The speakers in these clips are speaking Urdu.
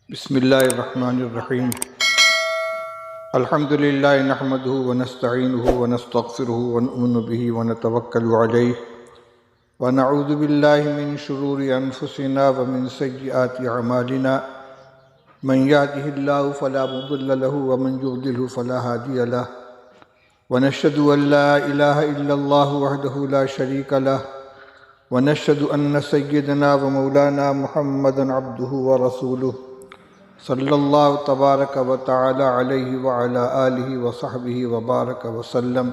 بسم اللہ الرحمن الرحیم الحمد للہ نحمدہ ونستعینہ ونستغفرہ ونؤمن بہ ونتوکل علیہ ونعوذ باللہ من شرور انفسنا ومن سیئات اعمالنا من یہدہ اللہ فلا مضل له ومن یضلل فلا ہادی له ونشہد ان لا الہ الا اللہ وحدہ لا شریک له ونشهد أن سيدنا ومولانا محمدا عبده ورسوله صلى الله تبارك وتعالى عليه وعلى آله وصحبه وبارك وسلم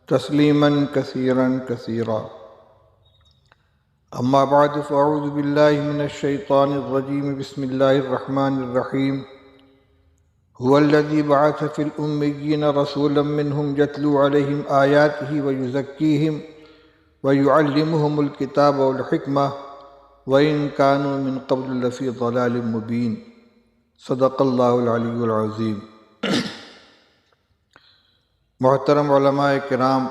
تسليما كثيرا كثيرا. أما بعد فأعوذ بالله من الشيطان الرجيم. بسم الله الرحمن الرحيم. هو الذي بعث في الأميين رسولا منهم يتلو عليهم آياته ويزكيهم وَيُعَلِّمُهُمُ الْكِتَابَ وَالْحِكْمَةَ وَإِن كَانُوا مِن قَبْلُ لَفِي ضَلَالٍ مُبِينٍ. صدق اللہ العلی العظیم. محترم علماء کرام،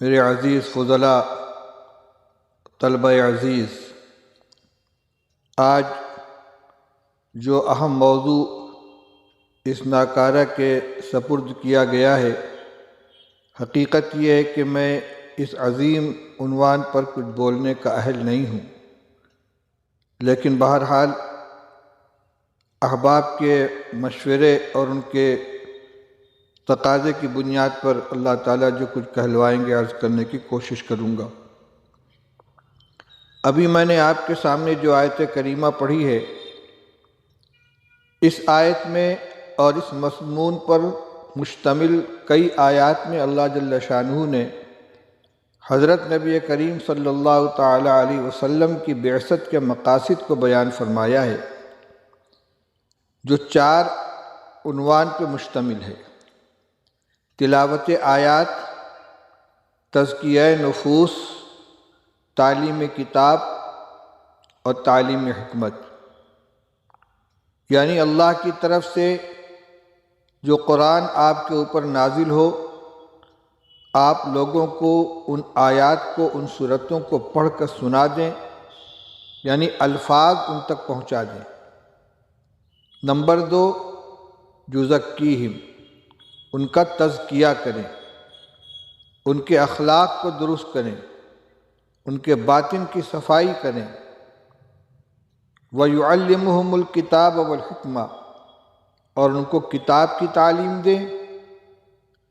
میرے عزیز فضلاء، طلبہ عزیز، آج جو اہم موضوع اس ناکارہ کے سپرد کیا گیا ہے، حقیقت یہ ہے کہ میں اس عظیم عنوان پر کچھ بولنے کا اہل نہیں ہوں، لیکن بہرحال احباب کے مشورے اور ان کے تقاضے کی بنیاد پر اللہ تعالیٰ جو کچھ کہلوائیں گے عرض کرنے کی کوشش کروں گا. ابھی میں نے آپ کے سامنے جو آیت کریمہ پڑھی ہے، اس آیت میں اور اس مضمون پر مشتمل کئی آیات میں اللہ جل شانہ نے حضرت نبی کریم صلی اللہ تعالی علیہ وسلم کی بعثت کے مقاصد کو بیان فرمایا ہے، جو 4 عنوان پہ مشتمل ہے: تلاوت آیات، تزکیہ نفوس، تعلیم کتاب اور تعلیم حکمت. یعنی اللہ کی طرف سے جو قرآن آپ کے اوپر نازل ہو، آپ لوگوں کو ان آیات کو، ان صورتوں کو پڑھ کر سنا دیں، یعنی الفاظ ان تک پہنچا دیں. نمبر 2، یزکیہم، ان کا تزکیہ کریں، ان کے اخلاق کو درست کریں، ان کے باطن کی صفائی کریں. وَيُعَلِّمُهُمُ الْكِتَابَ وَالْحِكْمَةَ، اور ان کو کتاب کی تعلیم دیں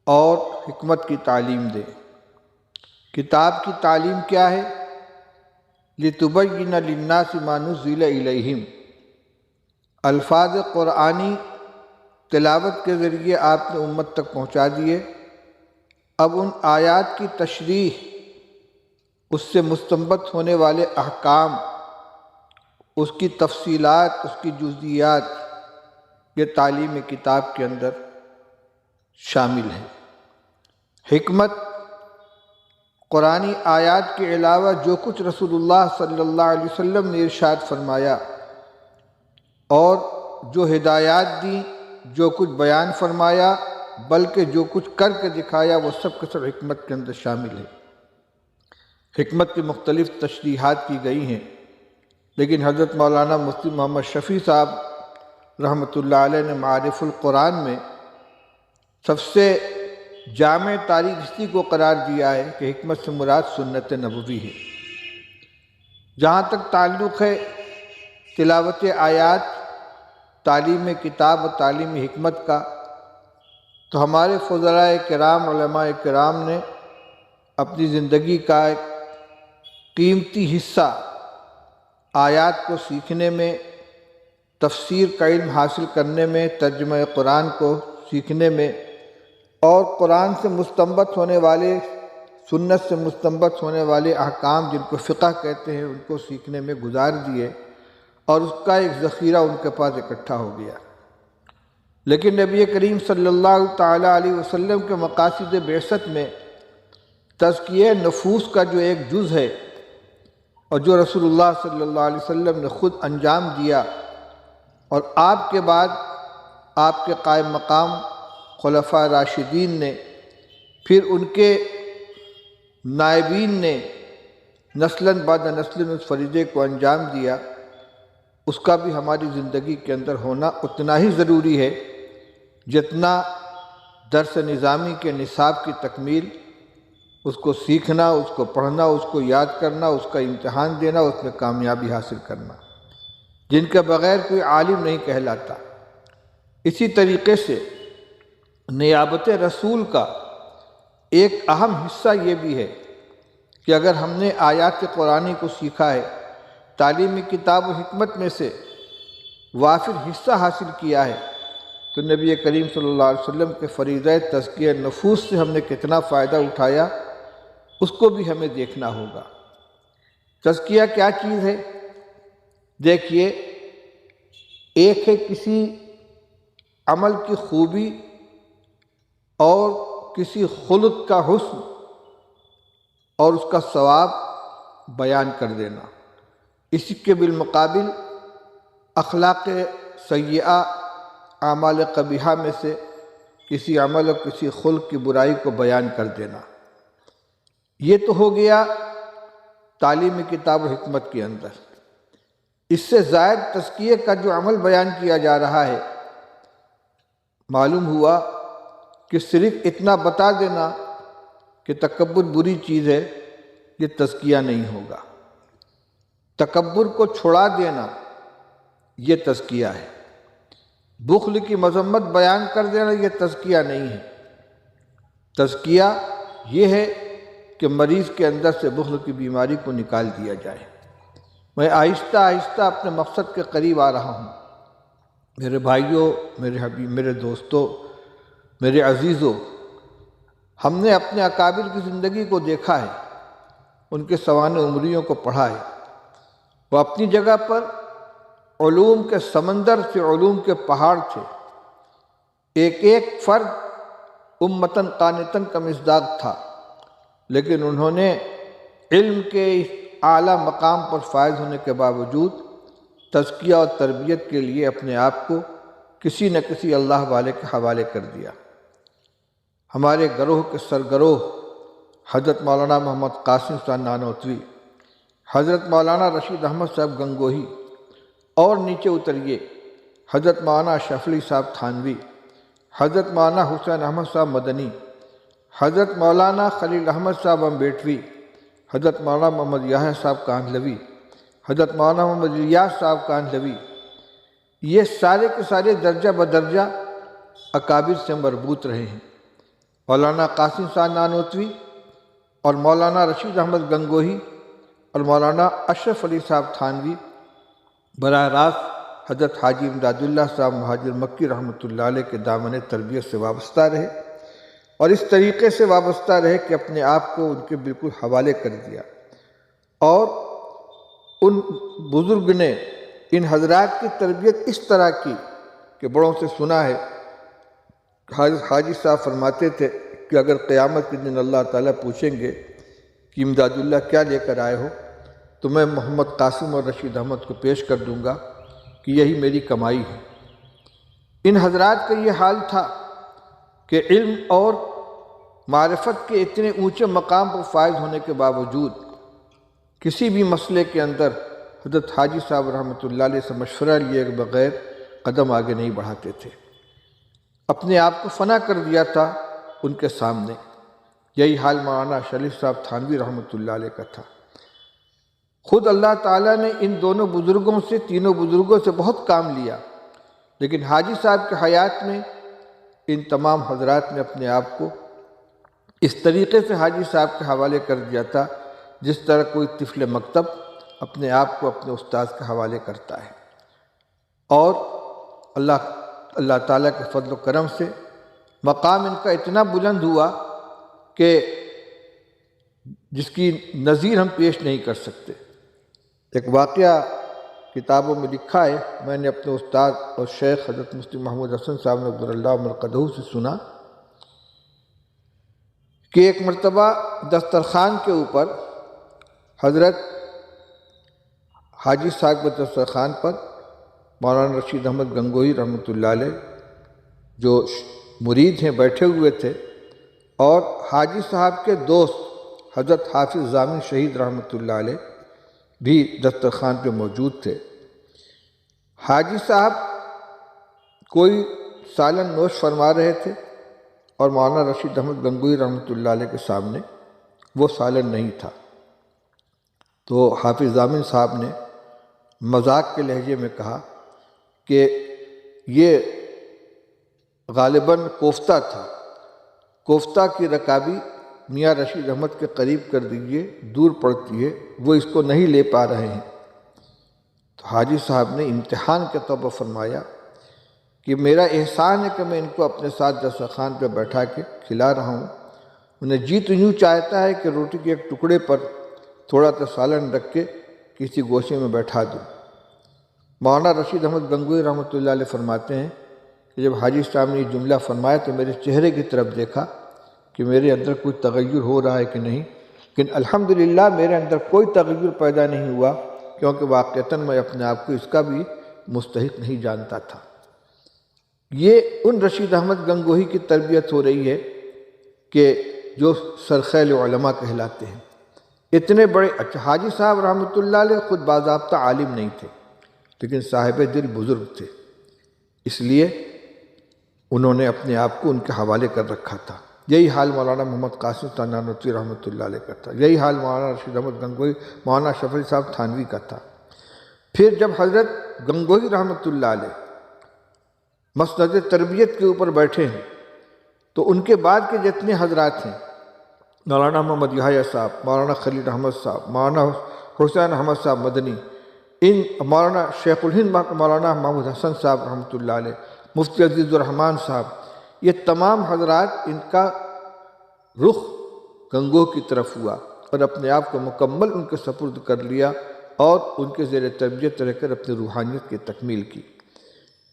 اور حکمت کی تعلیم دیں. کتاب کی تعلیم کیا ہے؟ لِتُبَيِّنَ لِلنَّاسِ مَا نُزِّلَ إِلَيْهِمْ. الفاظ قرآنی تلاوت کے ذریعے آپ نے امت تک پہنچا دیے. اب ان آیات کی تشریح، اس سے مستنبط ہونے والے احکام، اس کی تفصیلات، اس کی جزئیات، یہ تعلیم کتاب کے اندر شامل ہے. حکمت، قرآنی آیات کے علاوہ جو کچھ رسول اللہ صلی اللہ علیہ وسلم نے ارشاد فرمایا اور جو ہدایات دیں، جو کچھ بیان فرمایا، بلکہ جو کچھ کر کے دکھایا، وہ سب کے سب حکمت کے اندر شامل ہے. حکمت کی مختلف تشریحات کی گئی ہیں، لیکن حضرت مولانا مفتی محمد شفیع صاحب رحمۃ اللہ علیہ نے معارف القرآن میں سب سے جامع تعریف اسی کو قرار دیا ہے کہ حکمت سے مراد سنت نبوی ہے. جہاں تک تعلق ہے تلاوت آیات، تعلیم کتاب و تعلیم حکمت کا، تو ہمارے فضلاء کرام، علماء کرام نے اپنی زندگی کا ایک قیمتی حصہ آیات کو سیکھنے میں، تفسیر کا علم حاصل کرنے میں، ترجمہ قرآن کو سیکھنے میں، اور قرآن سے مستنبط ہونے والے، سنت سے مستنبط ہونے والے احکام جن کو فقہ کہتے ہیں، ان کو سیکھنے میں گزار دیے، اور اس کا ایک ذخیرہ ان کے پاس اکٹھا ہو گیا. لیکن نبی کریم صلی اللہ تعالی علیہ وسلم کے مقاصد بعثت میں تزکیہ نفوس کا جو ایک جز ہے، اور جو رسول اللہ صلی اللہ علیہ وسلم نے خود انجام دیا، اور آپ کے بعد آپ کے قائم مقام خلفاء راشدین نے، پھر ان کے نائبین نے نسلاً بعد نسل اس فریضے کو انجام دیا، اس کا بھی ہماری زندگی کے اندر ہونا اتنا ہی ضروری ہے جتنا درس نظامی کے نصاب کی تکمیل، اس کو سیکھنا، اس کو پڑھنا، اس کو یاد کرنا، اس کا امتحان دینا، اس میں کامیابی حاصل کرنا، جن کے بغیر کوئی عالم نہیں کہلاتا۔ اسی طریقے سے نیابت رسول کا ایک اہم حصہ یہ بھی ہے کہ اگر ہم نے آیات قرآنی کو سیکھا ہے، تعلیمی کتاب و حکمت میں سے وافر حصہ حاصل کیا ہے، تو نبی کریم صلی اللہ علیہ وسلم کے فریضہ تزکیہ نفوس سے ہم نے کتنا فائدہ اٹھایا، اس کو بھی ہمیں دیکھنا ہوگا۔ تزکیہ کیا چیز ہے؟ دیکھیے، ایک ہے کسی عمل کی خوبی اور کسی خلق کا حسن اور اس کا ثواب بیان کر دینا۔ اسی کے بالمقابل اخلاق سیئہ، اعمال قبیحہ میں سے کسی عمل اور کسی خلق کی برائی کو بیان کر دینا۔ یہ تو ہو گیا تعلیمی کتاب و حکمت کے اندر۔ اس سے زائد تزکیے کا جو عمل بیان کیا جا رہا ہے، معلوم ہوا کہ صرف اتنا بتا دینا کہ تکبر بری چیز ہے، یہ تزکیہ نہیں ہوگا۔ تکبر کو چھڑا دینا یہ تزکیہ ہے۔ بخل کی مذمت بیان کر دینا یہ تزکیہ نہیں ہے۔ تزکیہ یہ ہے کہ مریض کے اندر سے بخل کی بیماری کو نکال دیا جائے۔ میں آہستہ آہستہ اپنے مقصد کے قریب آ رہا ہوں۔ میرے بھائیوں، میرے حبیب، میرے دوستوں، میرے عزیزوں، ہم نے اپنے اکابر کی زندگی کو دیکھا ہے، ان کے سوانح عمریوں کو پڑھا ہے۔ وہ اپنی جگہ پر علوم کے سمندر سے، علوم کے پہاڑ تھے۔ ایک ایک فرد امتن قانتن کا مصداق تھا، لیکن انہوں نے علم کے اس اعلیٰ مقام پر فائز ہونے کے باوجود تزکیہ اور تربیت کے لیے اپنے آپ کو کسی نہ کسی اللہ والے کے حوالے کر دیا۔ ہمارے گروہ کے سرگروہ حضرت مولانا محمد قاسم صاحب نانوتوی، حضرت مولانا رشید احمد صاحب گنگوہی، اور نیچے اتریے حضرت مولانا اشرف علی صاحب تھانوی، حضرت مولانا حسین احمد صاحب مدنی، حضرت مولانا خلیل احمد صاحب امبیٹوی، حضرت مولانا محمد یحییٰ صاحب کاندھلوی، حضرت مولانا محمد الیاس صاحب کاندھلوی، یہ سارے کے سارے درجہ بدرجہ اکابر سے مربوط رہے ہیں۔ مولانا قاسم صاحب نانوتوی اور مولانا رشید احمد گنگوہی اور مولانا اشرف علی صاحب تھانوی براہ راست حضرت حاجی امداد اللہ صاحب مہاجر مکی رحمۃ اللہ علیہ کے دامن تربیت سے وابستہ رہے، اور اس طریقے سے وابستہ رہے کہ اپنے آپ کو ان کے بالکل حوالے کر دیا۔ اور ان بزرگ نے ان حضرات کی تربیت اس طرح کی کہ بڑوں سے سنا ہے، حاجی صاحب فرماتے تھے کہ اگر قیامت کے دن اللہ تعالیٰ پوچھیں گے کہ امداد اللہ کیا لے کر آئے ہو، تو میں محمد قاسم اور رشید احمد کو پیش کر دوں گا کہ یہی میری کمائی ہے۔ ان حضرات کا یہ حال تھا کہ علم اور معرفت کے اتنے اونچے مقام پر فائز ہونے کے باوجود کسی بھی مسئلے کے اندر حضرت حاجی صاحب رحمۃ اللہ علیہ سے مشورہ لیے بغیر قدم آگے نہیں بڑھاتے تھے، اپنے آپ کو فنا کر دیا تھا ان کے سامنے۔ یہی حال مولانا شریف صاحب تھانوی رحمۃ اللہ علیہ کا تھا۔ خود اللہ تعالیٰ نے ان دونوں بزرگوں سے، تینوں بزرگوں سے بہت کام لیا، لیکن حاجی صاحب کے حیات میں ان تمام حضرات نے اپنے آپ کو اس طریقے سے حاجی صاحب کے حوالے کر دیا تھا جس طرح کوئی طفل مکتب اپنے آپ کو اپنے استاذ کے حوالے کرتا ہے۔ اور اللہ تعالیٰ کے فضل و کرم سے مقام ان کا اتنا بلند ہوا کہ جس کی نظیر ہم پیش نہیں کر سکتے۔ ایک واقعہ کتابوں میں لکھا ہے، میں نے اپنے استاد اور شیخ حضرت مفتی محمود حسن صاحب نور اللہ مرقدہ سے سنا کہ ایک مرتبہ دسترخوان کے اوپر حضرت حاجی صاحب کے دسترخوان پر مولانا رشید احمد گنگوہی رحمۃ اللہ علیہ جو مرید ہیں بیٹھے ہوئے تھے، اور حاجی صاحب کے دوست حضرت حافظ ضامن شہید رحمۃ اللہ علیہ بھی دسترخوان پہ موجود تھے۔ حاجی صاحب کوئی سالن نوش فرما رہے تھے اور مولانا رشید احمد گنگوہی رحمۃ اللہ علیہ کے سامنے وہ سالن نہیں تھا، تو حافظ ضامن صاحب نے مذاق کے لہجے میں کہا کہ یہ غالباً کوفتہ تھا، کوفتہ کی رکابی میاں رشید احمد کے قریب کر دیجئے، دور پڑتی ہے، وہ اس کو نہیں لے پا رہے ہیں۔ تو حاجی صاحب نے امتحان کے طور پر فرمایا کہ میرا احسان ہے کہ میں ان کو اپنے ساتھ دسترخوان پہ بیٹھا کے کھلا رہا ہوں، انہیں جی تو یوں چاہتا ہے کہ روٹی کے ایک ٹکڑے پر تھوڑا سا سالن رکھ کے کسی گوشے میں بیٹھا دوں۔ مولانا رشید احمد گنگوہی رحمۃ اللہ علیہ فرماتے ہیں کہ جب حاجی صاحب نے یہ جملہ فرمایا تو میرے چہرے کی طرف دیکھا کہ میرے اندر کوئی تغیر ہو رہا ہے کہ نہیں، لیکن الحمدللہ میرے اندر کوئی تغیر پیدا نہیں ہوا، کیونکہ واقعتاً میں اپنے آپ کو اس کا بھی مستحق نہیں جانتا تھا۔ یہ ان رشید احمد گنگوہی کی تربیت ہو رہی ہے کہ جو سرخیل علماء کہلاتے ہیں، اتنے بڑے۔ اچھا، حاجی صاحب رحمۃ اللہ علیہ خود باضابطہ عالم نہیں تھے، لیکن صاحب دل بزرگ تھے، اس لیے انہوں نے اپنے آپ کو ان کے حوالے کر رکھا تھا۔ یہی حال مولانا محمد قاسم تنانوتوی رحمۃ اللہ علیہ کا تھا، یہی حال مولانا رشید احمد گنگوہی، مولانا شفیع صاحب تھانوی کا تھا۔ پھر جب حضرت گنگوہی رحمۃ اللہ علیہ مسند تربیت کے اوپر بیٹھے ہیں تو ان کے بعد کے جتنے حضرات ہیں، مولانا محمد یحییٰ صاحب، مولانا خلیل احمد صاحب، مولانا حسین احمد صاحب مدنی، ان مولانا شیخ الہند مولانا محمود حسن صاحب رحمۃ اللہ علیہ، مفتی عزیز الرحمن صاحب، یہ تمام حضرات، ان کا رخ گنگوہ کی طرف ہوا اور اپنے آپ کو مکمل ان کے سپرد کر لیا اور ان کے زیر تربیت رہ کر اپنی روحانیت کی تکمیل کی۔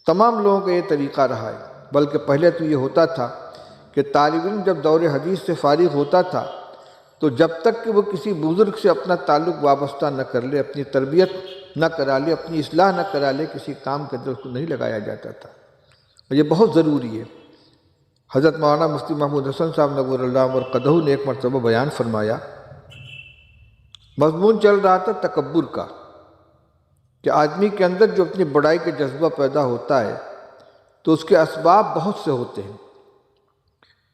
تمام لوگوں کا یہ طریقہ رہا ہے، بلکہ پہلے تو یہ ہوتا تھا کہ طالب علم جب دور حدیث سے فارغ ہوتا تھا تو جب تک کہ وہ کسی بزرگ سے اپنا تعلق وابستہ نہ کر لے، اپنی تربیت نہ کرا لے، اپنی اصلاح نہ کرا لے، کسی کام کے اندر اس کو نہیں لگایا جاتا تھا، اور یہ بہت ضروری ہے۔ حضرت مولانا مفتی محمود حسن صاحب نور اللہ مرقدہ نے ایک مرتبہ بیان فرمایا، مضمون چل رہا تھا تکبر کا، کہ آدمی کے اندر جو اپنی بڑائی کا جذبہ پیدا ہوتا ہے تو اس کے اسباب بہت سے ہوتے ہیں۔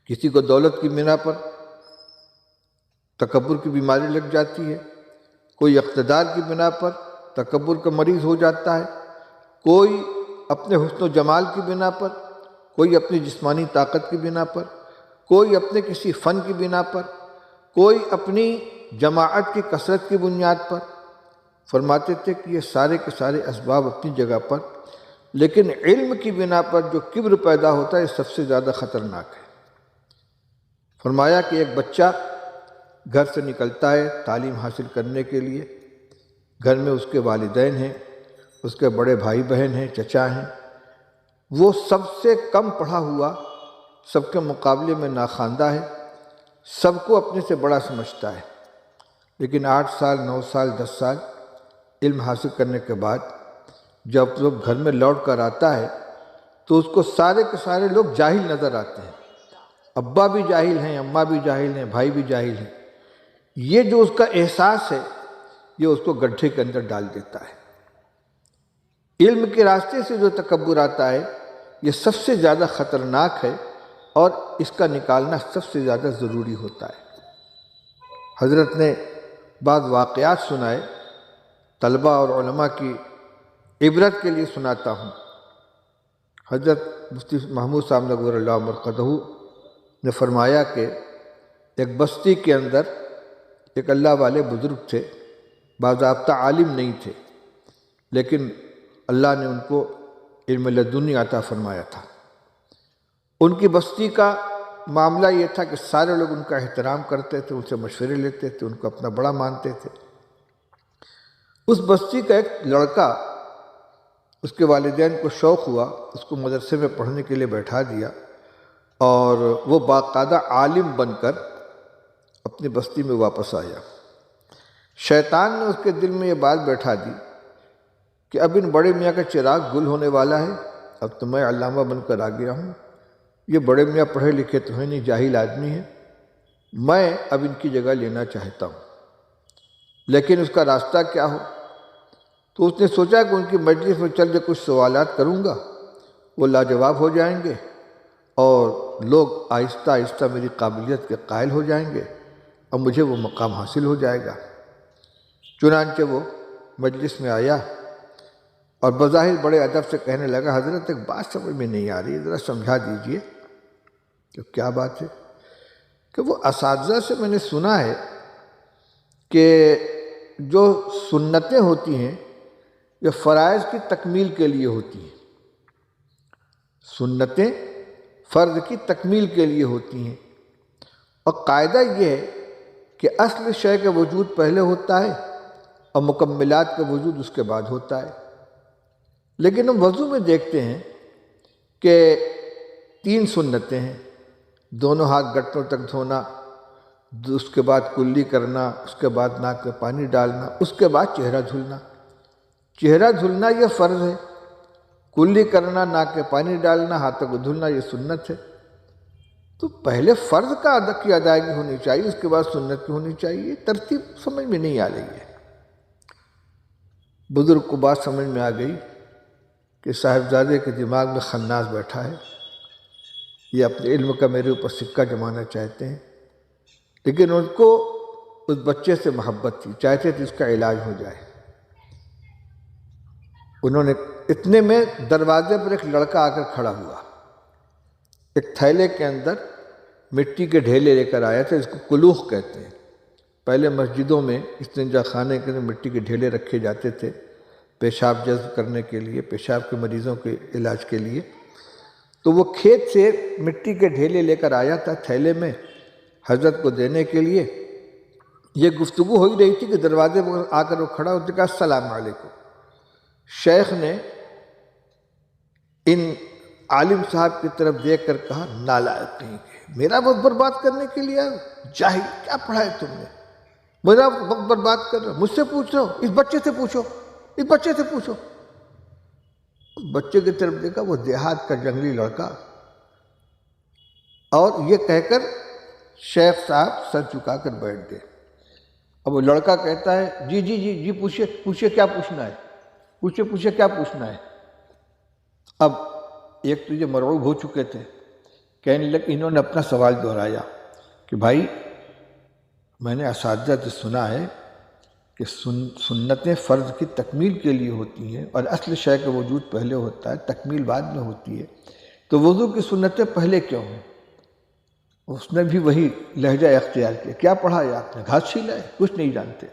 کسی کو دولت کی بنا پر تکبر کی بیماری لگ جاتی ہے، کوئی اقتدار کی بنا پر تکبر کا مریض ہو جاتا ہے، کوئی اپنے حسن و جمال کی بنا پر، کوئی اپنی جسمانی طاقت کی بنا پر، کوئی اپنے کسی فن کی بنا پر، کوئی اپنی جماعت کی کثرت کی بنیاد پر۔ فرماتے تھے کہ یہ سارے کے سارے اسباب اپنی جگہ پر، لیکن علم کی بنا پر جو کبر پیدا ہوتا ہے یہ سب سے زیادہ خطرناک ہے۔ فرمایا کہ ایک بچہ گھر سے نکلتا ہے تعلیم حاصل کرنے کے لیے، گھر میں اس کے والدین ہیں، اس کے بڑے بھائی بہن ہیں، چچا ہیں، وہ سب سے کم پڑھا ہوا، سب کے مقابلے میں ناخواندہ ہے، سب کو اپنے سے بڑا سمجھتا ہے، لیکن 8 سال 9 سال 10 سال علم حاصل کرنے کے بعد جب وہ گھر میں لوٹ کر آتا ہے تو اس کو سارے کے سارے لوگ جاہل نظر آتے ہیں، ابا بھی جاہل ہیں، اماں بھی جاہل ہیں، بھائی بھی جاہل ہیں۔ یہ جو اس کا احساس ہے یہ اس کو گڈھے کے اندر ڈال دیتا ہے۔ علم کے راستے سے جو تکبر آتا ہے یہ سب سے زیادہ خطرناک ہے اور اس کا نکالنا سب سے زیادہ ضروری ہوتا ہے۔ حضرت نے بعض واقعات سنائے، طلبہ اور علماء کی عبرت کے لیے سناتا ہوں۔ حضرت مفتی محمود صاحب نور اللہ مرقدہ نے فرمایا کہ ایک بستی کے اندر ایک اللہ والے بزرگ تھے، باضابطہ عالم نہیں تھے، لیکن اللہ نے ان کو علم لدنی عطا فرمایا تھا۔ ان کی بستی کا معاملہ یہ تھا کہ سارے لوگ ان کا احترام کرتے تھے، ان سے مشورے لیتے تھے، ان کو اپنا بڑا مانتے تھے۔ اس بستی کا ایک لڑکا، اس کے والدین کو شوق ہوا، اس کو مدرسے میں پڑھنے کے لیے بیٹھا دیا اور وہ باقاعدہ عالم بن کر اپنی بستی میں واپس آیا۔ شیطان نے اس کے دل میں یہ بات بیٹھا دی کہ اب ان بڑے میاں کا چراغ گل ہونے والا ہے، اب تو میں علامہ بن کر آ گیا ہوں، یہ بڑے میاں پڑھے لکھے تو ہیں نہیں، جاہل آدمی ہیں، میں اب ان کی جگہ لینا چاہتا ہوں، لیکن اس کا راستہ کیا ہو؟ تو اس نے سوچا کہ ان کی مجلس میں چل کے کچھ سوالات کروں گا، وہ لاجواب ہو جائیں گے اور لوگ آہستہ آہستہ میری قابلیت کے قائل ہو جائیں گے اور مجھے وہ مقام حاصل ہو جائے گا۔ چنانچہ وہ مجلس میں آیا اور بظاہر بڑے ادب سے کہنے لگا، حضرت ایک بات سمجھ میں نہیں آ رہی، ذرا سمجھا دیجئے۔ کہ کیا بات ہے؟ کہ وہ اساتذہ سے میں نے سنا ہے کہ جو سنتیں ہوتی ہیں یہ فرائض کی تکمیل کے لیے ہوتی ہیں، سنتیں فرض کی تکمیل کے لیے ہوتی ہیں، اور قاعدہ یہ ہے کہ اصل شے کا وجود پہلے ہوتا ہے اور مکملات کا وجود اس کے بعد ہوتا ہے۔ لیکن ہم وضو میں دیکھتے ہیں کہ 3 سنتیں ہیں، دونوں ہاتھ گھٹنوں تک دھونا، اس کے بعد کلی کرنا، اس کے بعد ناک میں پانی ڈالنا، اس کے بعد چہرہ دھلنا۔ چہرہ دھلنا یہ فرض ہے، کلی کرنا، ناک میں پانی ڈالنا، ہاتھوں کو دھلنا یہ سنت ہے۔ تو پہلے فرض کی ادائیگی ہونی چاہیے، اس کے بعد سنت کی ہونی چاہیے، ترتیب سمجھ میں نہیں آ رہی ہے۔ بزرگ کو بات سمجھ میں آ گئی کہ صاحبزادے کے دماغ میں خناس بیٹھا ہے، یہ اپنے علم کا میرے اوپر سکہ جمانا چاہتے ہیں، لیکن ان کو اس بچے سے محبت تھی، چاہتے تھے اس کا علاج ہو جائے۔ انہوں نے اتنے میں دروازے پر ایک لڑکا آ کر کھڑا ہوا، ایک تھیلے کے اندر مٹی کے ڈھیلے لے کر آیا تھا، اس کو کلوخ کہتے ہیں۔ پہلے مسجدوں میں استنجا خانے کے اندر مٹی کے ڈھیلے رکھے جاتے تھے پیشاب جذب کرنے کے لیے، پیشاب کے مریضوں کے علاج کے لیے۔ تو وہ کھیت سے مٹی کے ڈھیلے لے کر آیا تھا تھیلے میں حضرت کو دینے کے لیے۔ یہ گفتگو ہو ہی رہی تھی کہ دروازے پر آ کر وہ کھڑا ہوتے کہا، السلام علیکم۔ شیخ نے ان عالم صاحب کی طرف دیکھ کر کہا، نالائق کہیں گے، میرا وقت برباد کرنے کے لیے جاہل، کیا پڑھا ہے تم نے؟ میرا وقت برباد کر رہا، مجھ سے پوچھ رہا ہو، اس بچے سے پوچھو، اس بچے سے پوچھو۔ بچے کی طرف دیکھا، وہ دیہات کا جنگلی لڑکا، اور یہ کہہ کر شیخ صاحب سر جھکا کر بیٹھ گئے۔ اب وہ لڑکا کہتا ہے، جی جی جی جی پوچھئے کیا پوچھنا ہے، پوچھئے کیا پوچھنا ہے۔ اب ایک تو یہ مرعوب ہو چکے تھے، کہنے لگے، انہوں نے اپنا سوال دہرایا کہ بھائی میں نے اساتذہ سے سنا ہے کہ سنتیں فرض کی تکمیل کے لیے ہوتی ہیں اور اصل شے کا وجود پہلے ہوتا ہے، تکمیل بعد میں ہوتی ہے، تو وضو کی سنتیں پہلے کیوں ہیں؟ اس نے بھی وہی لہجہ اختیار کیا، کیا پڑھا ہے آپ نے؟ گھاس چھیلا ہے، کچھ نہیں جانتے۔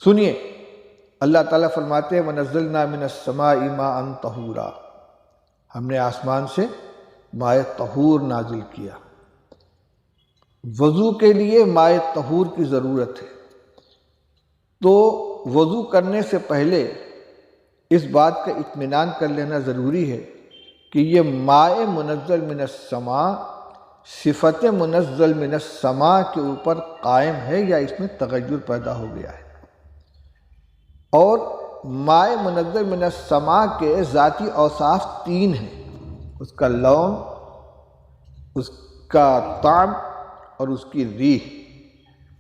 سنیے، اللہ تعالیٰ فرماتے ہیں، وَنَزَّلْنَا مِنَ السَّمَاءِ مَاءً طَهُورًا، ہم نے آسمان سے مائع طہور نازل کیا۔ وضو کے لیے مائع طہور کی ضرورت ہے، تو وضو کرنے سے پہلے اس بات کا اطمینان کر لینا ضروری ہے کہ یہ مائع منزل من السماء صفت منزل من السماء کے اوپر قائم ہے یا اس میں تغیر پیدا ہو گیا ہے۔ اور مائع منزل من السماء کے ذاتی اوصاف 3 ہیں، اس کا لون، اس کا طعم اور اس کی ریح،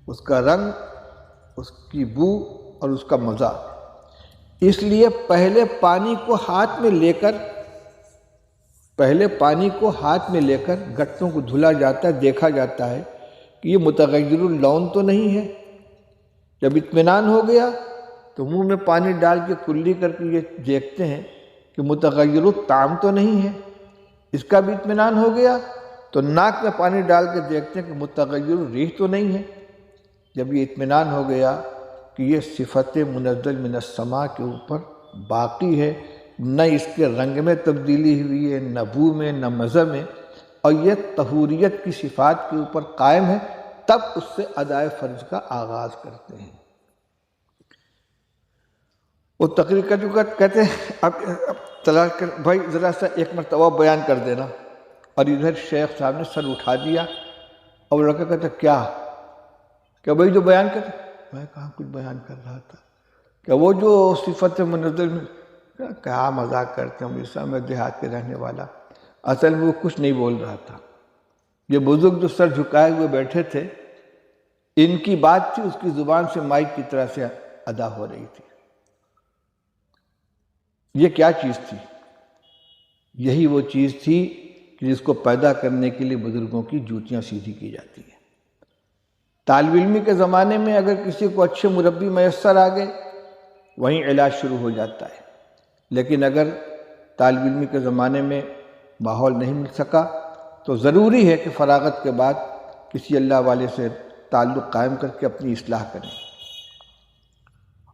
اس کا رنگ، اس کی بو اور اس کا مزہ۔ اس لیے پہلے پانی کو ہاتھ میں لے کر گھٹنوں کو دھلا جاتا ہے، دیکھا جاتا ہے کہ یہ متغیر اللون تو نہیں ہے۔ جب اطمینان ہو گیا تو منہ میں پانی ڈال کے کلی کر کے یہ دیکھتے ہیں کہ متغیر الطعم تو نہیں ہے، اس کا بھی اطمینان ہو گیا تو ناک میں پانی ڈال کے دیکھتے ہیں کہ متغیر الریح تو نہیں ہے۔ جب یہ اطمینان ہو گیا کہ یہ صفت منزل من السماء کے اوپر باقی ہے، نہ اس کے رنگ میں تبدیلی ہوئی ہے، نہ بو میں، نہ مزہ میں، اور یہ طہوریت کی صفات کے اوپر قائم ہے، تب اس سے ادائے فرض کا آغاز کرتے ہیں۔ وہ تقریر کا جو کہتے ہیں اب تلاش کر بھائی ذرا سا ایک مرتبہ بیان کر دینا، اور ادھر شیخ صاحب نے سر اٹھا دیا اور لڑکا کہتا کیا کہ بھائی جو بیان کرتے، میں کہاں کچھ بیان کر رہا تھا کہ وہ جو صفت منزل میں، کیا مذاق کرتے ہیں امریسا، میں دیہات کے رہنے والا، اصل میں وہ کچھ نہیں بول رہا تھا۔ یہ بزرگ جو سر جھکائے ہوئے بیٹھے تھے، ان کی بات تھی، اس کی زبان سے مائک کی طرح سے ادا ہو رہی تھی۔ یہ کیا چیز تھی؟ یہی وہ چیز تھی کہ جس کو پیدا کرنے کے لیے بزرگوں کی جوتیاں سیدھی کی جاتی ہیں۔ طالب علمی کے زمانے میں اگر کسی کو اچھے مربی میسر آ گئے وہیں علاج شروع ہو جاتا ہے، لیکن اگر طالب علمی کے زمانے میں ماحول نہیں مل سکا تو ضروری ہے کہ فراغت کے بعد کسی اللہ والے سے تعلق قائم کر کے اپنی اصلاح کریں۔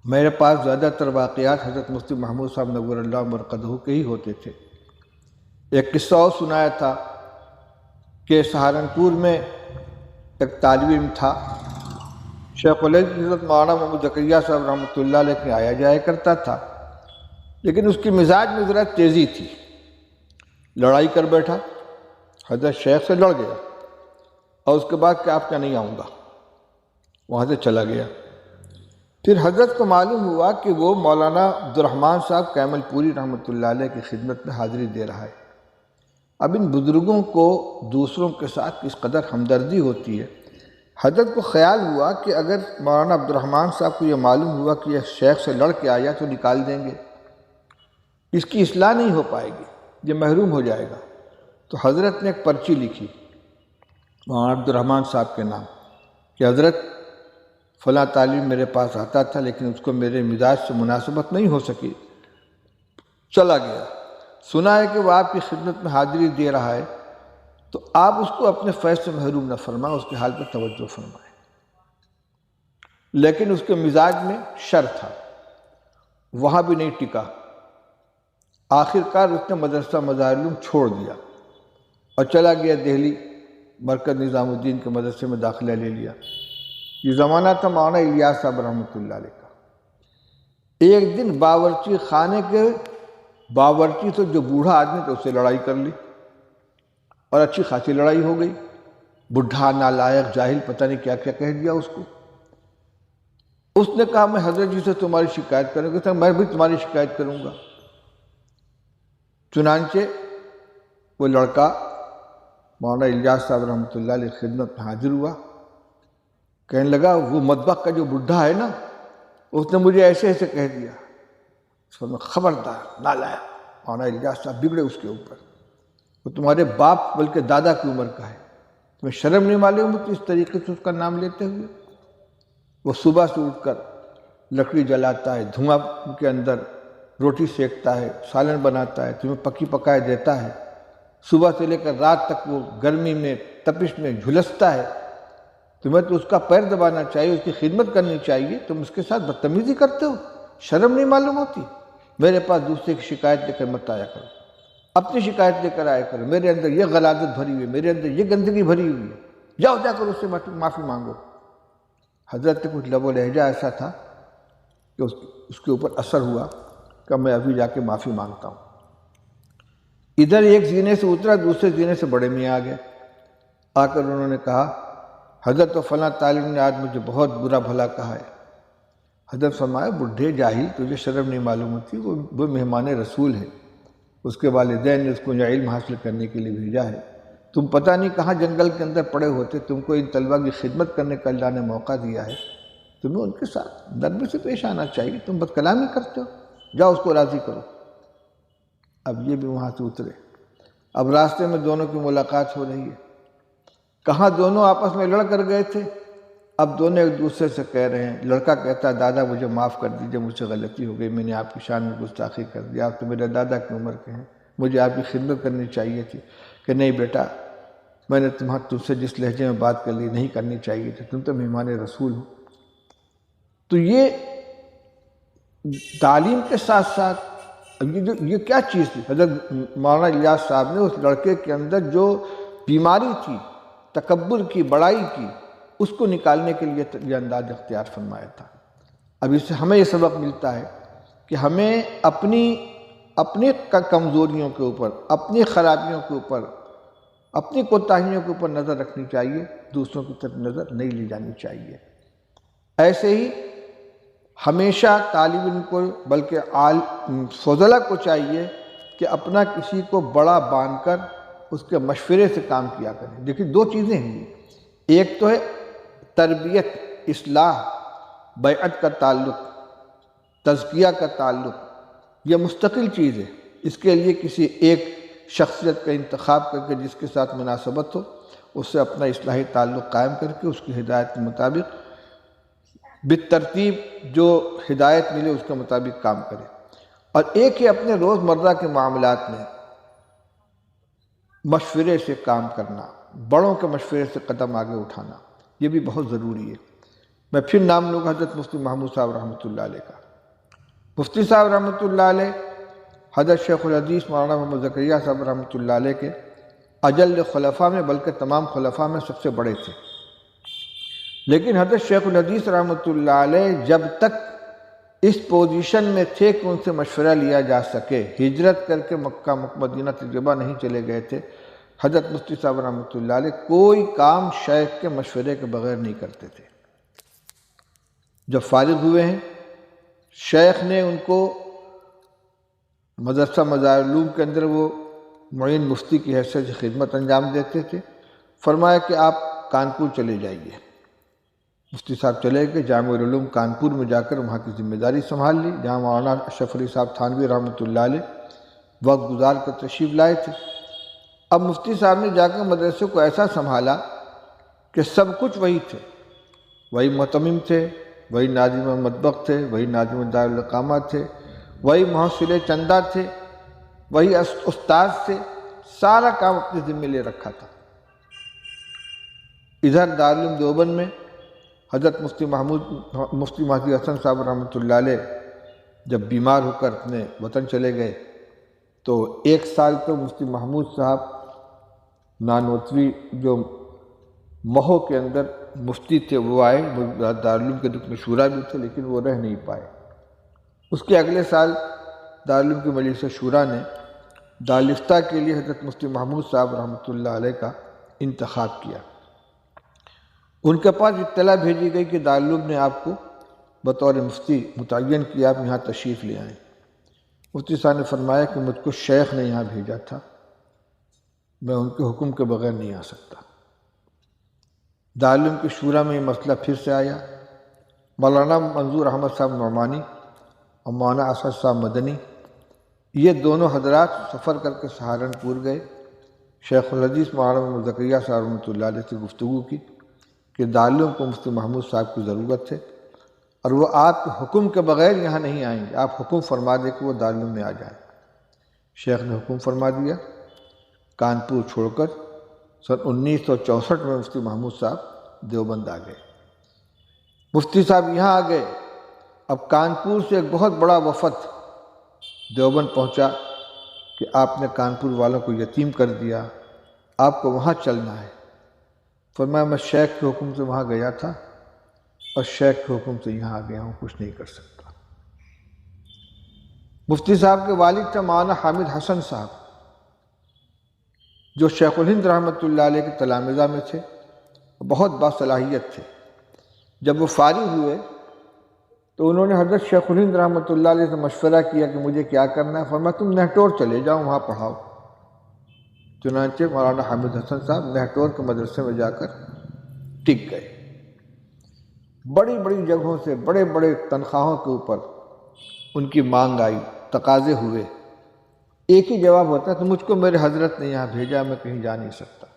میرے پاس زیادہ تر واقعات حضرت مفتی محمود صاحب نور اللہ مرقدہ کے ہی ہوتے تھے۔ ایک قصہ اور سنایا تھا کہ سہارنپور میں ایک طالب علم تھا، شیخ الہند حضرت مولانا محمد زکریا صاحب رحمۃ اللہ علیہ کے آیا جایا کرتا تھا، لیکن اس کی مزاج میں ذرا تیزی تھی، لڑائی کر بیٹھا، حضرت شیخ سے لڑ گیا اور اس کے بعد کہ آپ کا نہیں آؤں گا، وہاں سے چلا گیا۔ پھر حضرت کو معلوم ہوا کہ وہ مولانا عبدالرحمن صاحب کیمل پوری رحمۃ اللہ علیہ کی خدمت میں حاضری دے رہا ہے۔ اب ان بزرگوں کو دوسروں کے ساتھ کس قدر ہمدردی ہوتی ہے۔ حضرت کو خیال ہوا کہ اگر مولانا عبدالرحمن صاحب کو یہ معلوم ہوا کہ یہ شیخ سے لڑ کے آیا تو نکال دیں گے، اس کی اصلاح نہیں ہو پائے گی، یہ محروم ہو جائے گا۔ تو حضرت نے ایک پرچی لکھی مولانا عبدالرحمن صاحب کے نام کہ حضرت فلاں طالب میرے پاس آتا تھا لیکن اس کو میرے مزاج سے مناسبت نہیں ہو سکی، چلا گیا۔ سنا ہے کہ وہ آپ کی خدمت میں حاضری دے رہا ہے، تو آپ اس کو اپنے فیض سے محروم نہ فرمائیں، اس کے حال پر توجہ فرمائیں۔ لیکن اس کے مزاج میں شر تھا، وہاں بھی نہیں ٹکا۔ آخر کار اس نے مدرسہ مظاہر العلوم چھوڑ دیا اور چلا گیا دہلی، مرکز نظام الدین کے مدرسے میں داخلہ لے لیا۔ یہ زمانہ تھا مولانا الیاس صاحب رحمۃ اللہ علیہ کا۔ ایک دن باورچی خانے کے باورچی تو جو بوڑھا آدمی تھا اس سے لڑائی کر لی اور اچھی خاصی لڑائی ہو گئی۔ بڈھا، نالائق، جاہل، پتہ نہیں کیا کیا کہہ دیا اس کو۔ اس نے کہا میں حضرت جی سے تمہاری شکایت کروں گا، میں بھی تمہاری شکایت کروں گا۔ چنانچہ وہ لڑکا مولانا الیاس صاحب رحمۃ اللہ علیہ خدمت میں حاضر ہوا، کہنے لگا وہ مطبخ کا جو بڈھا ہے نا، اس نے مجھے ایسے ایسے کہہ دیا۔ خبردار نالائق، مولانا الیاس صاحب بگڑے اس کے اوپر، وہ تمہارے باپ بلکہ دادا کی عمر کا ہے، تمہیں شرم نہیں معلوم ہوتی اس طریقے سے اس کا نام لیتے ہوئے؟ وہ صبح سے اٹھ کر لکڑی جلاتا ہے، دھواں کے اندر روٹی سیکتا ہے، سالن بناتا ہے، تمہیں پکی پکائے دیتا ہے، صبح سے لے کر رات تک وہ گرمی میں تپش میں جھلستا ہے، تمہیں تو اس کا پیر دبانا چاہیے، اس کی خدمت کرنی چاہیے، تم اس کے ساتھ بدتمیزی کرتے ہو، شرم نہیں معلوم ہوتی؟ میرے پاس دوسرے کی شکایت لے کر مت آیا کرو، اپنی شکایت لے کر آیا کرو، میرے اندر یہ غلاظت بھری ہوئی ہے، میرے اندر یہ گندگی بھری ہوئی ہے، جاؤ جا کر اس سے معافی مانگو۔ حضرت کے کچھ لب و لہجہ ایسا تھا کہ اس کے اوپر اثر ہوا کہ میں ابھی جا کے معافی مانگتا ہوں۔ ادھر ایک زینے سے اترا، دوسرے زینے سے بڑے میاں آ گئے، آ کر انہوں نے کہا حضرت تو فلاں طالب نے آج مجھے بہت برا بھلا کہا ہے۔ حضرت فرمایا بڈھے جاہل، تجھے شرم نہیں معلوم ہوتی؟ وہ مہمان رسول ہے، اس کے والدین نے اس کو یہ علم حاصل کرنے کے لیے بھیجا ہے، تم پتہ نہیں کہاں جنگل کے اندر پڑے ہوتے، تم کو ان طلبہ کی خدمت کرنے کا اللہ نے موقع دیا ہے، تمہیں ان کے ساتھ نرمی سے پیش آنا چاہیے، تم بد کلامی کرتے ہو، جاؤ اس کو راضی کرو۔ اب یہ بھی وہاں سے اترے، اب راستے میں دونوں کی ملاقات ہو رہی ہے، کہاں دونوں آپس میں لڑ کر گئے تھے، اب دونوں ایک دوسرے سے کہہ رہے ہیں، لڑکا کہتا ہے دادا مجھے معاف کر دیجئے، مجھ سے غلطی ہو گئی، میں نے آپ کی شان میں گستاخی کر دی، آپ تو میرے دادا کی عمر کے ہیں، مجھے آپ کی خدمت کرنی چاہیے تھی۔ کہ نہیں بیٹا، میں نے تم سے جس لہجے میں بات کر لی نہیں کرنی چاہیے تھی، تم تو مہمان رسول ہو۔ تو یہ تعلیم کے ساتھ ساتھ یہ کیا چیز تھی؟ حضرت مولانا الیاس صاحب نے اس لڑکے کے اندر جو بیماری تھی تکبر کی، بڑائی کی، اس کو نکالنے کے لیے یہ انداز اختیار فرمایا تھا۔ اب اس سے ہمیں یہ سبق ملتا ہے کہ ہمیں اپنی کمزوریوں کے اوپر، اپنی خرابیوں کے اوپر، اپنی کوتاہیوں کے اوپر نظر رکھنی چاہیے، دوسروں کی طرف نظر نہیں لی جانی چاہیے۔ ایسے ہی ہمیشہ طالب علم کو بلکہ فضلہ کو چاہیے کہ اپنا کسی کو بڑا باندھ کر اس کے مشورے سے کام کیا کریں۔ دیکھیں دو چیزیں ہیں، ایک تو ہے تربیت، اصلاح، بیعت کا تعلق، تزکیہ کا تعلق، یہ مستقل چیز ہے، اس کے لیے کسی ایک شخصیت کا انتخاب کر کے جس کے ساتھ مناسبت ہو اس سے اپنا اصلاحی تعلق قائم کر کے اس کی ہدایت کے مطابق بالترتیب جو ہدایت ملے اس کے مطابق کام کرے، اور ایک ہی اپنے روزمرہ کے معاملات میں مشورے سے کام کرنا، بڑوں کے مشورے سے قدم آگے اٹھانا، یہ بھی بہت ضروری ہے۔ میں پھر نام لوں گا حضرت مفتی محمود صاحب رحمۃ اللہ علیہ کا۔ مفتی صاحب رحمۃ اللہ علیہ حضرت شیخ الحدیث مولانا محمد زکریا صاحب رحمۃ اللہ علیہ کے اجل خلفاء میں بلکہ تمام خلفاء میں سب سے بڑے تھے، لیکن حضرت شیخ الحدیث رحمۃ اللہ علیہ جب تک اس پوزیشن میں تھے کہ ان سے مشورہ لیا جا سکے، ہجرت کر کے مکہ مدینہ تجربہ نہیں چلے گئے تھے، حضرت مفتی صاحب رحمۃ اللہ علیہ کوئی کام شیخ کے مشورے کے بغیر نہیں کرتے تھے۔ جب فارغ ہوئے ہیں، شیخ نے ان کو مدرسہ مزار العلوم کے اندر وہ معین مفتی کی حیثیت سے خدمت انجام دیتے تھے، فرمایا کہ آپ کانپور چلے جائیے۔ مفتی صاحب چلے گئے، جامعہ العلوم کانپور میں جا کر وہاں کی ذمہ داری سنبھال لی، جہاں مولانا اشرف علی صاحب تھانوی رحمۃ اللہ علیہ وقت گزار کر تشریف لائے تھے۔ اب مفتی صاحب نے جا کر مدرسے کو ایسا سنبھالا کہ سب کچھ وہی تھے، وہی متمم تھے، وہی ناظم مطبخ تھے، وہی ناظم دارالاقامہ تھے، وہی محصل چندہ تھے، وہی استاد تھے، سارا کام اپنے ذمہ لے رکھا تھا۔ ادھر دارالعلوم دیوبند میں حضرت مفتی مہدی حسن صاحب رحمۃ اللہ علیہ جب بیمار ہو کر اپنے وطن چلے گئے تو ایک سال تو مفتی محمود صاحب نانوتوی جو مہو کے اندر مفتی تھے وہ آئے، دارالعلوم کے رکن شورا بھی تھے، لیکن وہ رہ نہیں پائے۔ اس کے اگلے سال دارالعلوم کی مجلس شورا نے دارالفتہ کے لیے حضرت مفتی محمود صاحب رحمۃ اللہ علیہ کا انتخاب کیا۔ ان کے پاس اطلاع بھیجی گئی کہ دارالعلوم نے آپ کو بطور مفتی متعین کیا، آپ یہاں تشریف لے آئیں۔ مفتی صاحب نے فرمایا کہ مجھ کو شیخ نے یہاں بھیجا تھا، میں ان کے حکم کے بغیر نہیں آ سکتا۔ دارالعلوم کی شورا میں یہ مسئلہ پھر سے آیا۔ مولانا منظور احمد صاحب نعمانی اور مولانا اسد صاحب مدنی یہ دونوں حضرات سفر کر کے سہارنپور گئے، شیخ الحدیث مولانا محمد زکریا صاحب رحمۃ اللہ علیہ سے گفتگو کی کہ دارالعلوم کو مفتی محمود صاحب کی ضرورت ہے اور وہ آپ کے حکم کے بغیر یہاں نہیں آئیں گے، آپ حکم فرما دیں کہ وہ دارالعلوم میں آ جائیں۔ شیخ نے حکم فرما دیا، کانپور چھوڑ کر سن 1964 میں مفتی محمود صاحب دیوبند آ گئے۔ مفتی صاحب یہاں آ گئے، اب کانپور سے ایک بہت بڑا وفد دیوبند پہنچا کہ آپ نے کانپور والوں کو یتیم کر دیا، آپ کو وہاں چلنا ہے۔ فرمایا میں شیخ کے حکم سے وہاں گیا تھا اور شیخ کے حکم سے یہاں آ گیا ہوں، کچھ نہیں کر سکتا۔ مفتی صاحب کے والد تھے مولانا حامد حسن صاحب جو شیخ الہند رحمۃ اللہ علیہ کے تلامذہ میں تھے، بہت باصلاحیت تھے۔ جب وہ فارغ ہوئے تو انہوں نے حضرت شیخ الہند رحمۃ اللہ علیہ سے مشورہ کیا کہ مجھے کیا کرنا ہے۔ فرمایا تم نہٹور چلے جاؤ، وہاں پڑھاؤ۔ چنانچہ مولانا حامد حسن صاحب نہٹور کے مدرسے میں جا کر ٹک گئے۔ بڑی بڑی جگہوں سے بڑے بڑے تنخواہوں کے اوپر ان کی مانگ آئی، تقاضے ہوئے، ایک ہی جواب ہوتا ہے کہ مجھ کو میرے حضرت نے یہاں بھیجا، میں کہیں جا نہیں سکتا۔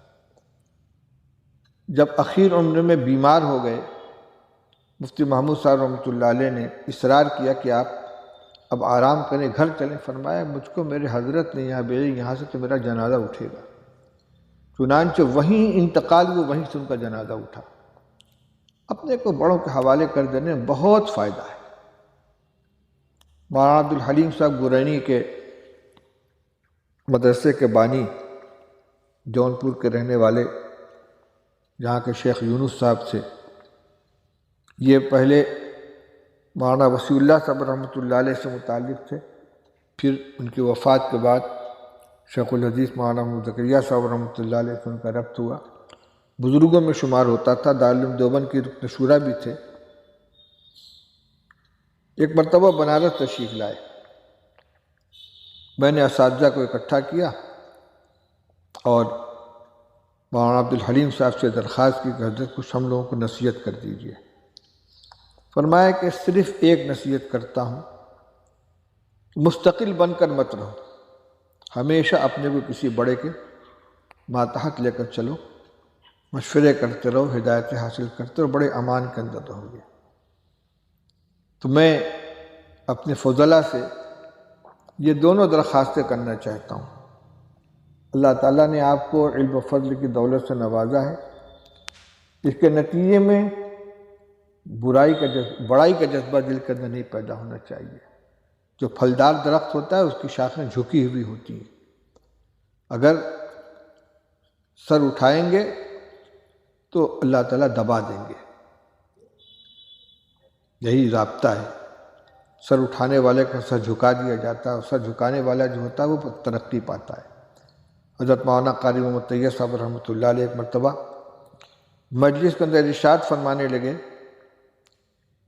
جب اخیر عمر میں بیمار ہو گئے، مفتی محمود صاحب رحمۃ اللہ علیہ نے اصرار کیا کہ آپ اب آرام کریں، گھر چلیں۔ فرمایا مجھ کو میرے حضرت نے یہاں بھیجا، یہاں سے تو میرا جنازہ اٹھے گا۔ چنانچہ وہیں انتقال ہوئے، وہیں سے ان کا جنازہ اٹھا۔ اپنے کو بڑوں کے حوالے کر دینے میں بہت فائدہ ہے۔ مولانا عبدالحلیم صاحب گورینی کے مدرسے کے بانی، جونپور کے رہنے والے، جہاں کے شیخ یونس صاحب سے یہ پہلے مولانا وسیع اللہ صاحب رحمۃ اللہ علیہ سے متعلق تھے، پھر ان کی وفات کے بعد شیخ الحدیث مولانا محمد زکریا صاحب رحمۃ اللہ علیہ سے ان کا ربط ہوا، بزرگوں میں شمار ہوتا تھا، دارالعلوم دیوبند کی رکن شورا بھی تھے۔ ایک مرتبہ بنارس تشریف لائے، میں نے اساتذہ کو اکٹھا کیا اور مولانا عبدالحلیم صاحب سے درخواست کی کہ حضرت کچھ ہم لوگوں کو نصیحت کر دیجیے۔ فرمایا کہ صرف ایک نصیحت کرتا ہوں مستقل بن کر مت رہو، ہمیشہ اپنے کو کسی بڑے کے ماتحت لے کر چلو، مشورے کرتے رہو، ہدایتیں حاصل کرتے رہو، بڑے امان کے اندر رہو گے۔ تو میں اپنے فضلاء سے یہ دونوں درخواستیں کرنا چاہتا ہوں۔ اللہ تعالیٰ نے آپ کو علم و فضل کی دولت سے نوازا ہے، اس کے نتیجے میں بڑائی کا جذبہ دل کے اندر نہیں پیدا ہونا چاہیے۔ جو پھلدار درخت ہوتا ہے اس کی شاخیں جھکی ہوئی ہوتی ہیں، اگر سر اٹھائیں گے تو اللہ تعالیٰ دبا دیں گے، یہی ضابطہ ہے۔ سر اٹھانے والے کا سر جھکا دیا جاتا ہے، اور سر جھکانے والا جو ہوتا ہے وہ ترقی پاتا ہے۔ حضرت مولانا قاری محمد طیب صاحب رحمۃ اللہ علیہ ایک مرتبہ مجلس کے اندر ارشاد فرمانے لگے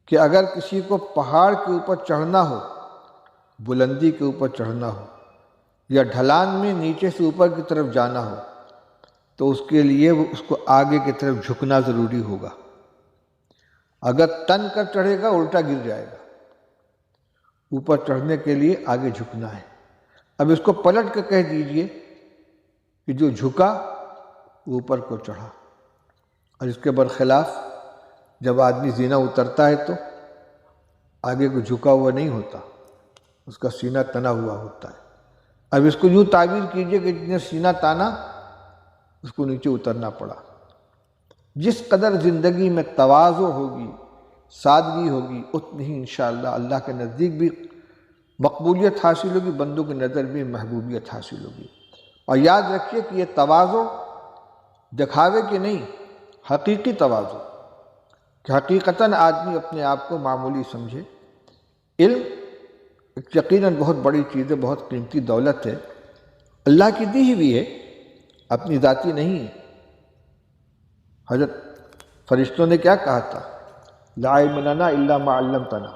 کہ اگر کسی کو پہاڑ کے اوپر چڑھنا ہو، بلندی کے اوپر چڑھنا ہو، یا ڈھلان میں نیچے سے اوپر کی طرف جانا ہو، تو اس کے لیے اس کو آگے کی طرف جھکنا ضروری ہوگا۔ اگر تن کر چڑھے گا الٹا گر جائے گا۔ اوپر چڑھنے کے لیے آگے جھکنا ہے۔ اب اس کو پلٹ کے کہہ دیجئے کہ جو جھکا وہ اوپر کو چڑھا، اور اس کے برخلاف جب آدمی زینہ اترتا ہے تو آگے کو جھکا ہوا نہیں ہوتا، اس کا سینہ تنا ہوا ہوتا ہے۔ اب اس کو یوں تعبیر کیجئے کہ جس نے سینہ تانا اس کو نیچے اترنا پڑا۔ جس قدر زندگی میں تواضع ہوگی، سادگی ہوگی، اتنی ہی انشاءاللہ اللہ کے نزدیک بھی مقبولیت حاصل ہوگی، بندوں کی نظر بھی محبوبیت حاصل ہوگی۔ اور یاد رکھیے کہ یہ تواضع دکھاوے کی نہیں، حقیقی تواضع، کہ حقیقتاً آدمی اپنے آپ کو معمولی سمجھے۔ علم یقیناً بہت بڑی چیز ہے، بہت قیمتی دولت ہے، اللہ کی دی ہوئی ہے، اپنی ذاتی نہیں ہے۔ حضرت فرشتوں نے کیا کہا تھا؟ لا علم لنا الا ما علمتنا،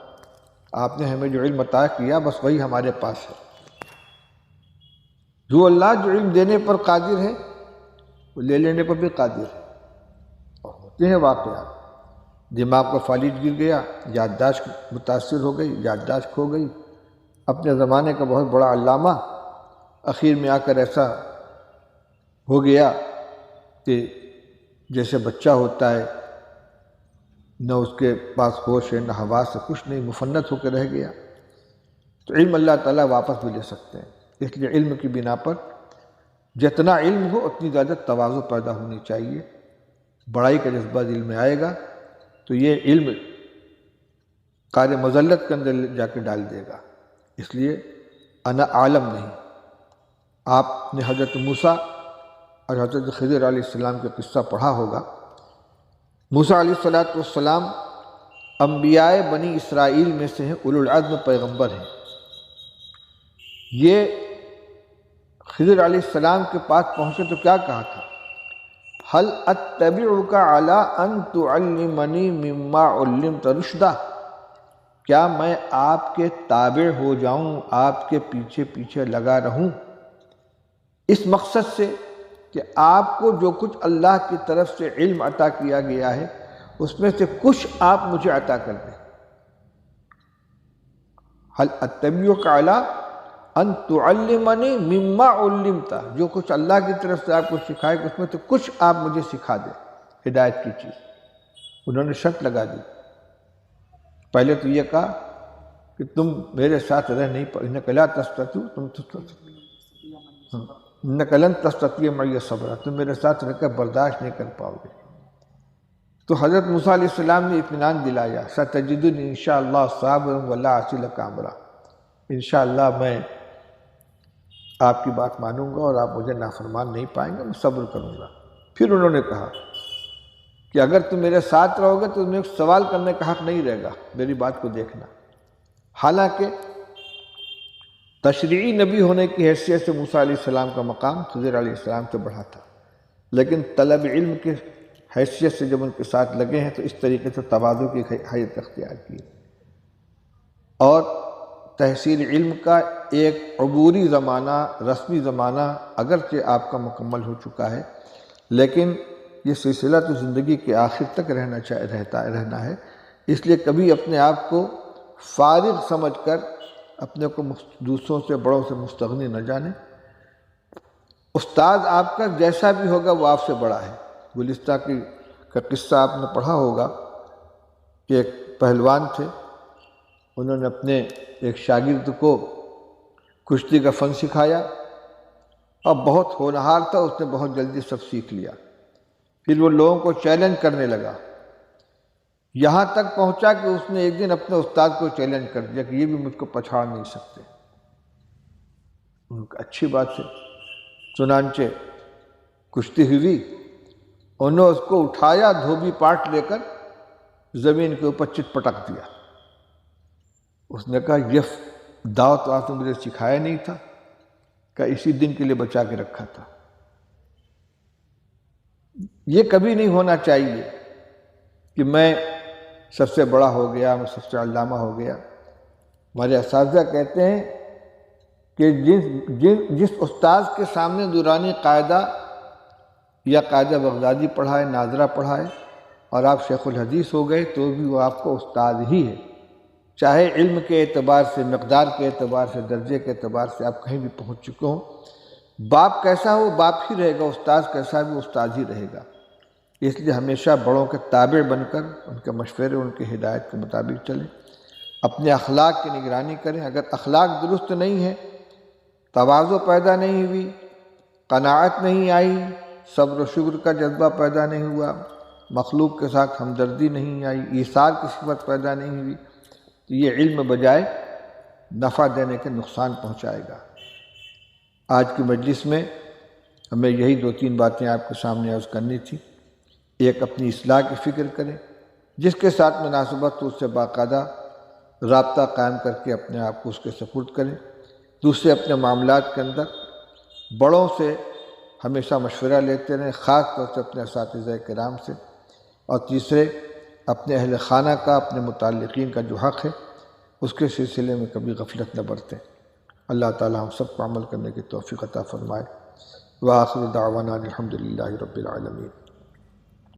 آپ نے ہمیں جو علم عطا کیا بس وہی ہمارے پاس ہے۔ جو اللہ جو علم دینے پر قادر ہے وہ لے لینے پر بھی قادر ہے۔ اور ہوتے ہیں واقعات، دماغ کا فالج گر گیا، یادداشت متاثر ہو گئی، یادداشت کھو گئی۔ اپنے زمانے کا بہت بڑا علامہ اخیر میں آ کر ایسا ہو گیا کہ جیسے بچہ ہوتا ہے، نہ اس کے پاس ہوش ہے نہ حواس ہے، کچھ نہیں، مفنت ہو کے رہ گیا۔ تو علم اللہ تعالیٰ واپس بھی لے سکتے ہیں، اس لیے علم کی بنا پر جتنا علم ہو اتنی زیادہ تواضع پیدا ہونی چاہیے۔ بڑائی کا جذبہ دل میں آئے گا تو یہ علم کار مذلت کے اندر جا کے ڈال دے گا۔ اس لیے انا عالم نہیں۔ آپ نے حضرت موسیٰ اور حضرت خضر علیہ السلام کا قصہ پڑھا ہوگا۔ موسیٰ علیہ السلام انبیاء بنی اسرائیل میں سے ہیں، اولو العزم پیغمبر ہیں۔ یہ خضر علیہ السلام کے پاس پہنچے تو کیا کہا تھا؟ هل اتبعک علی ان تعلمنی مما علمت رشدا، کیا میں آپ کے تابع ہو جاؤں، آپ کے پیچھے پیچھے لگا رہوں، اس مقصد سے کہ آپ کو جو کچھ اللہ کی طرف سے علم عطا کیا گیا ہے اس میں سے کچھ آپ مجھے عطا کر دیں۔ هل اتبعک علی ان تعلمنی مما علمت، جو کچھ اللہ کی طرف سے آپ کو سکھائے اس میں سے کچھ آپ مجھے سکھا دیں، ہدایت کی چیز۔ انہوں نے شرط لگا دی۔ پہلے تو یہ کہا کہ تم میرے ساتھ رہ نہیں پاؤ، انک لا تستطیع، انک لن تستطیع معی صبرا، تم میرے ساتھ رہ کر برداشت نہیں کر پاؤ گے۔ تو حضرت موسیٰ علیہ السلام نے اطمینان دلایا، ستجدنی انشاءاللہ صابرا ولا اعصی لک امرا، انشاءاللہ میں آپ کی بات مانوں گا اور آپ مجھے نافرمان نہیں پائیں گے، میں صبر کروں گا۔ پھر انہوں نے کہا کہ اگر تم میرے ساتھ رہو گے تو تمہیں ایک سوال کرنے کا حق نہیں رہے گا، میری بات کو دیکھنا۔ حالانکہ تشریعی نبی ہونے کی حیثیت سے موسیٰ علیہ السلام کا مقام خضر علیہ السلام سے بڑھا تھا، لیکن طلب علم کی حیثیت سے جب ان کے ساتھ لگے ہیں تو اس طریقے سے تواضع کی حیثیت اختیار کی، اور تحصیل علم کا ایک عبوری زمانہ، رسمی زمانہ اگرچہ آپ کا مکمل ہو چکا ہے، لیکن یہ سلسلہ تو زندگی کے آخر تک رہنا ہے۔ اس لیے کبھی اپنے آپ کو فارغ سمجھ کر اپنے کو دوسروں سے بڑوں سے مستغنی نہ جانے۔ استاد آپ کا جیسا بھی ہوگا وہ آپ سے بڑا ہے۔ گلستہ کا قصہ آپ نے پڑھا ہوگا کہ ایک پہلوان تھے، انہوں نے اپنے ایک شاگرد کو کشتی کا فن سکھایا اور بہت ہونہار تھا، اس نے بہت جلدی سب سیکھ لیا۔ پھر وہ لوگوں کو چیلنج کرنے لگا، یہاں تک پہنچا کہ اس نے ایک دن اپنے استاد کو چیلنج کر دیا کہ یہ بھی مجھ کو پچھاڑ نہیں سکتے۔ ان کا اچھی بات ہے، چنانچہ کشتی ہوئی، انہوں نے اس کو اٹھایا، دھوبی پاٹ لے کر زمین کے اوپر چت پٹک دیا۔ اس نے کہا یہ داؤ تو آپ نے مجھے سکھایا نہیں تھا، کہ اسی دن کے لیے بچا کے رکھا تھا۔ یہ کبھی نہیں ہونا چاہیے کہ میں سب سے بڑا ہو گیا، میں سب سے علامہ ہو گیا۔ ہمارے اساتذہ کہتے ہیں کہ جس استاذ کے سامنے دورانی قاعدہ یا قاعدہ بغدادی پڑھائے، ناظرہ پڑھائے اور آپ شیخ الحدیث ہو گئے تو بھی وہ آپ کو استاد ہی ہے، چاہے علم کے اعتبار سے، مقدار کے اعتبار سے، درجے کے اعتبار سے آپ کہیں بھی پہنچ چکے ہوں۔ باپ کیسا ہو باپ ہی رہے گا، استاد کیسا بھی استاد ہی رہے گا۔ اس لیے ہمیشہ بڑوں کے تابع بن کر ان کے مشورے، ان کی ہدایت کے مطابق چلیں، اپنے اخلاق کی نگرانی کریں۔ اگر اخلاق درست نہیں ہے، تواضع پیدا نہیں ہوئی، قناعت نہیں آئی، صبر و شکر کا جذبہ پیدا نہیں ہوا، مخلوق کے ساتھ ہمدردی نہیں آئی، ایثار کی صفت پیدا نہیں ہوئی، تو یہ علم بجائے نفع دینے کے نقصان پہنچائے گا۔ آج کی مجلس میں ہمیں یہی 2-3 باتیں آپ کے سامنے عرض کرنی تھی۔ ایک، اپنی اصلاح کی فکر کریں، جس کے ساتھ مناسبت ہو اس سے باقاعدہ رابطہ قائم کر کے اپنے آپ کو اس کے سپرد کریں۔ دوسرے، اپنے معاملات کے اندر بڑوں سے ہمیشہ مشورہ لیتے رہیں، خاص طور سے اپنے اساتذہ کرام سے۔ اور تیسرے، اپنے اہل خانہ کا، اپنے متعلقین کا جو حق ہے اس کے سلسلے میں کبھی غفلت نہ برتیں۔ اللہ تعالی ہم سب کو عمل کرنے کی توفیق عطا فرمائے۔ وآخر دعوانا الحمدللہ رب العالمین۔